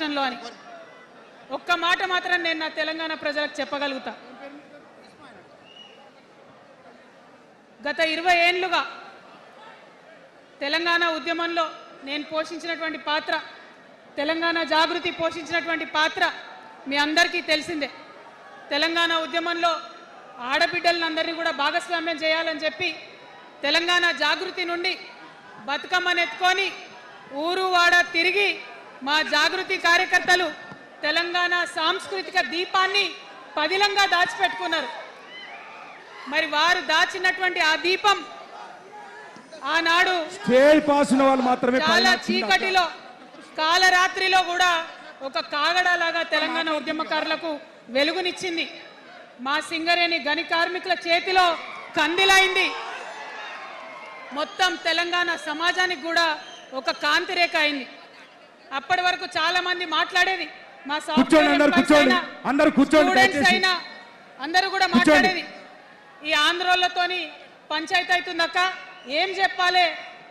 రాష్ట్రంలో అని ఒక్క మాట మాత్రం నేను నా తెలంగాణ ప్రజలకు చెప్పగలుగుతా. గత 20 ఏళ్లుగా తెలంగాణ ఉద్యమంలో నేను పోషించినటువంటి పాత్ర, తెలంగాణ జాగృతి పోషించినటువంటి పాత్ర మీ అందరికీ తెలిసిందే. తెలంగాణ ఉద్యమంలో ఆడబిడ్డలందరినీ కూడా భాగస్వామ్యం చేయాలని చెప్పి తెలంగాణ జాగృతి నుండి బతుకమ్మను ఎత్తుకొని ఊరు వాడ తిరిగి మా జాగృతి కార్యకర్తలు తెలంగాణ సాంస్కృతిక దీపాన్ని పదిలంగా దాచిపెట్టుకున్నారు. మరి వారు దాచినటువంటి ఆ దీపం ఆనాడు చాలా చీకటిలో కాలరాత్రిలో కూడా ఒక కాగడలాగా తెలంగాణ ఉద్యమకారులకు వెలుగునిచ్చింది. మా సింగరేణి గని కార్మికుల చేతిలో కందిలైంది. మొత్తం తెలంగాణ సమాజానికి కూడా ఒక కాంతి రేఖ అయింది. అప్పటి వరకు చాలా మంది మాట్లాడేది, మా స్టూడెంట్స్ అయినా అందరూ కూడా మాట్లాడేది, ఈ ఆంధ్రోళ్ళతోని పంచాయతీ అవుతుందక్క, ఏం చెప్పాలి,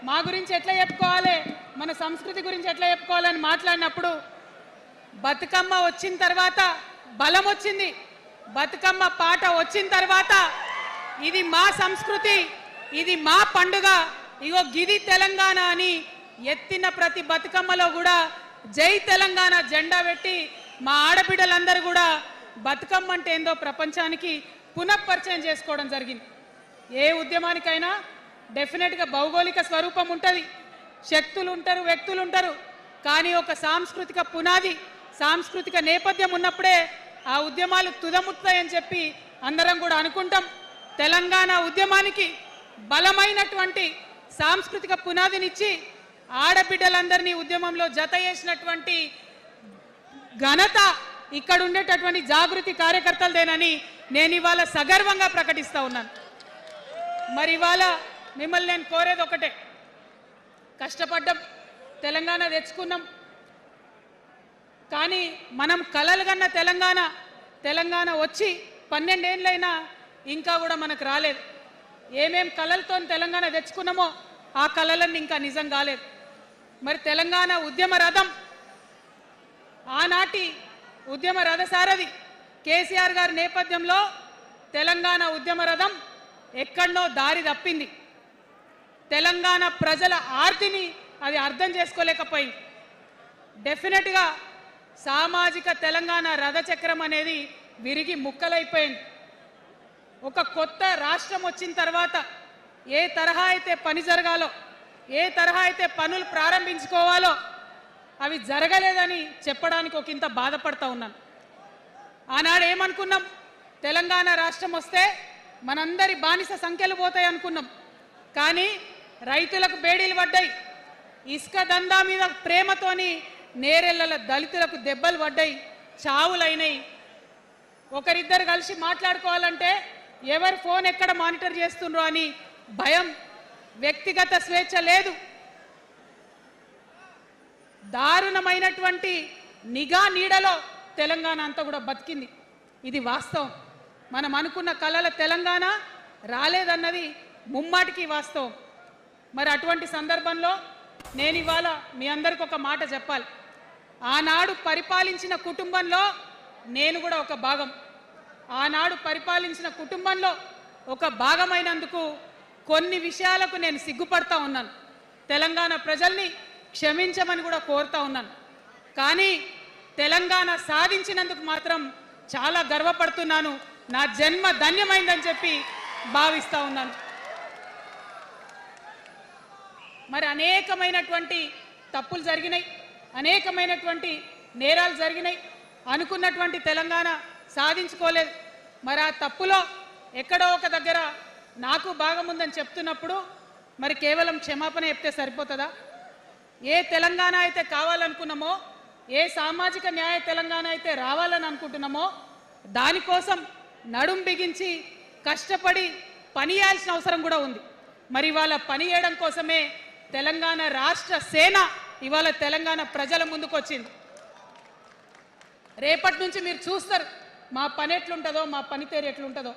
మా గురించి ఎట్లా చెప్పుకోవాలి, మన సంస్కృతి గురించి ఎట్లా చెప్పుకోవాలని మాట్లాడినప్పుడు బతుకమ్మ వచ్చిన తర్వాత బలం వచ్చింది. బతుకమ్మ పాట వచ్చిన తర్వాత ఇది మా సంస్కృతి, ఇది మా పండుగ, ఇగో గిది తెలంగాణ అని ఎత్తిన ప్రతి బతుకమ్మలో కూడా జై తెలంగాణ జెండా పెట్టి మా ఆడబిడ్డలందరూ కూడా బతుకమ్మ అంటే ఏందో ప్రపంచానికి పునఃపరిచయం చేసుకోవడం జరిగింది. ఏ ఉద్యమానికైనా డెఫినెట్గా భౌగోళిక స్వరూపం ఉంటుంది, శక్తులు ఉంటారు, వ్యక్తులు ఉంటారు, కానీ ఒక సాంస్కృతిక పునాది, సాంస్కృతిక నేపథ్యం ఉన్నప్పుడే ఆ ఉద్యమాలు తుదముట్టాయని చెప్పి అందరం కూడా అనుకుంటాం. తెలంగాణ ఉద్యమానికి బలమైనటువంటి సాంస్కృతిక పునాదినిచ్చి ఆడబిడ్డలందరినీ ఉద్యమంలో జత చేసినటువంటి ఘనత ఇక్కడ ఉండేటటువంటి జాగృతి కార్యకర్తలదేనని నేను ఇవాళ సగర్వంగా ప్రకటిస్తా ఉన్నాను. మరి ఇవాళ మిమ్మల్ని నేను కోరేది ఒకటే, కష్టపడ్డాం, తెలంగాణ తెచ్చుకున్నాం, కానీ మనం కలలు కన్న తెలంగాణ వచ్చి 12 ఏళ్ళైనా ఇంకా కూడా మనకు రాలేదు. ఏమేం కలలతో తెలంగాణ తెచ్చుకున్నామో ఆ కలలన్నీ ఇంకా నిజం కాలేదు. మరి తెలంగాణ ఉద్యమ రథం, ఆనాటి ఉద్యమ రథసారథి కేసీఆర్ గారి నేపథ్యంలో తెలంగాణ ఉద్యమ రథం ఎక్కడనో దారి తప్పింది. తెలంగాణ ప్రజల ఆర్తిని అది అర్థం చేసుకోలేకపోయింది. డెఫినెట్గా సామాజిక తెలంగాణ రథచక్రం అనేది విరిగి ముక్కలైపోయింది. ఒక కొత్త రాష్ట్రం వచ్చిన తర్వాత ఏ తరహా అయితే పని జరగాలో, ఏ తరహా అయితే పనులు ప్రారంభించుకోవాలో అవి జరగలేదని చెప్పడానికి ఒక ఇంత బాధపడతా ఉన్నాను. ఆనాడు ఏమనుకున్నాం, తెలంగాణ రాష్ట్రం వస్తే మనందరి బానిస సంఖ్యలు పోతాయి అనుకున్నాం, కానీ రైతులకు బేడీలు పడ్డాయి, ఇసుక దందా మీద ప్రేమతోని నేరెళ్ళ దళితులకు దెబ్బలు పడ్డాయి, చావులైనాయి. ఒకరిద్దరు కలిసి మాట్లాడుకోవాలంటే ఎవరి ఫోన్ ఎక్కడ మానిటర్ చేస్తుండ్రో అని భయం, వ్యక్తిగత స్వేచ్ఛ లేదు, దారుణమైనటువంటి నిఘా నీడలో తెలంగాణ అంతా కూడా బతికింది. ఇది వాస్తవం. మనం అనుకున్న కలల తెలంగాణ రాలేదన్నది ముమ్మాటికి వాస్తవం. మరి అటువంటి సందర్భంలో నేను ఇవాళ మీ అందరికి ఒక మాట చెప్పాలి. ఆనాడు పరిపాలించిన కుటుంబంలో నేను కూడా ఒక భాగం. ఆనాడు పరిపాలించిన కుటుంబంలో ఒక భాగమైనందుకు కొన్ని విషయాలకు నేను సిగ్గుపడతా ఉన్నాను. తెలంగాణ ప్రజల్ని క్షమించమని కూడా కోరుతా ఉన్నాను. కానీ తెలంగాణ సాధించినందుకు మాత్రం చాలా గర్వపడుతున్నాను. నా జన్మ ధన్యమైందని చెప్పి భావిస్తా ఉన్నాను. మరి అనేకమైనటువంటి తప్పులు జరిగినాయి, అనేకమైనటువంటి నేరాలు జరిగినాయి, అనుకున్నటువంటి తెలంగాణ సాధించుకోలేదు. మరి ఆ తప్పులో ఎక్కడో ఒక దగ్గర నాకు భాగం ఉందని చెప్తున్నప్పుడు మరి కేవలం క్షమాపణ చెప్తే సరిపోతుందా? ఏ తెలంగాణ అయితే కావాలనుకున్నామో, ఏ సామాజిక న్యాయ తెలంగాణ అయితే రావాలని అనుకుంటున్నామో దానికోసం నడుం బిగించి కష్టపడి పని చేయాల్సిన అవసరం కూడా ఉంది. మరి ఇవాళ పని చేయడం కోసమే తెలంగాణ రాష్ట్ర సేన ఇవాళ తెలంగాణ ప్రజల ముందుకు వచ్చింది. రేపటి నుంచి మీరు చూస్తారు మా పని ఎట్లుంటుందో, మా పనితీరు ఎట్లుంటుందో.